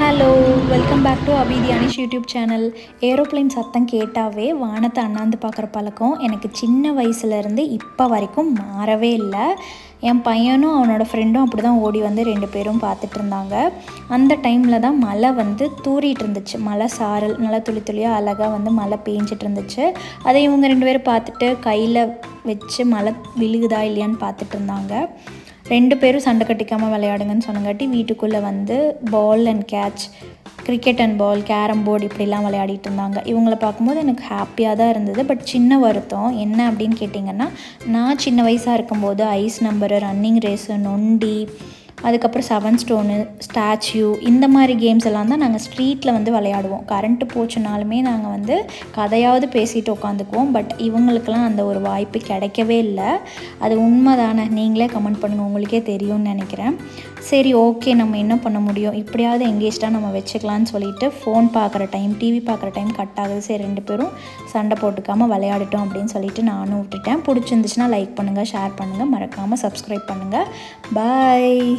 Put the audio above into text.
Hello, welcome back to Abhithi Anish YouTube channel. Aeroplane சத்தம் கேட்டாவே வானத்தை அண்ணாந்து பார்க்குற பழக்கம் எனக்கு சின்ன வயசுலேருந்து இப்போ வரைக்கும் மாறவே இல்லை. என் பையனும் அவனோட ஃப்ரெண்டும் அப்படி தான் ஓடி வந்து 2 பேரும் பார்த்துட்டு இருந்தாங்க. அந்த டைமில் தான் மழை வந்து தூறிட்டு இருந்துச்சு. மழை சாரல் நல்லா துளி துளியாக அழகாக வந்து மழை பேஞ்சிட்டு இருந்துச்சு. அதை இவங்க 2 பேரும் பார்த்துட்டு கையில் வச்சு மழை விழுகுதா இல்லையான்னு பார்த்துட்டு இருந்தாங்க. 2 பேரும் சண்டை கட்டிக்காமல் விளையாடுங்கன்னு சொன்னங்காட்டி வீட்டுக்குள்ளே வந்து ball and catch, cricket and ball, carrom board இப்படிலாம் விளையாடிட்டு இருந்தாங்க. இவங்கள பார்க்கும்போது எனக்கு ஹாப்பியாக தான் இருந்தது. பட் சின்ன வருத்தம் என்ன அப்படின்னு கேட்டிங்கன்னா, நான் சின்ன வயசாக இருக்கும்போது ஐஸ் நம்பரு, ரன்னிங் ரேஸு, நொண்டி, அதுக்கப்புறம் 7 ஸ்டோனு, ஸ்டாச்சு இந்த மாதிரி கேம்ஸ் எல்லாம் தான் நாங்கள் ஸ்ட்ரீட்டில் வந்து விளையாடுவோம். கரண்ட்டு போச்சுனாலுமே நாங்கள் வந்து கதையாவது பேசிட்டு உட்காந்துக்குவோம். பட் இவங்களுக்கெல்லாம் அந்த ஒரு வாய்ப்பு கிடைக்கவே இல்லை. அது உண்மை தானே? நீங்களே கமெண்ட் பண்ணுங்கள், உங்களுக்கே தெரியும்னு நினைக்கிறேன். சரி, ஓகே, நம்ம என்ன பண்ண முடியும், இப்படியாவது எங்கேஜ்டாக நம்ம வச்சுக்கலான்னு சொல்லிட்டு ஃபோன் பார்க்குற டைம், டிவி பார்க்குற டைம் கட் ஆகுது. சரி, 2 பேரும் சண்டை போட்டுக்காமல் விளையாடிட்டோம் அப்படின்னு சொல்லிட்டு நானும் விட்டுட்டேன். பிடிச்சிருந்துச்சுன்னா லைக் பண்ணுங்கள், ஷேர் பண்ணுங்கள், மறக்காமல் சப்ஸ்கிரைப் பண்ணுங்கள். பாய்.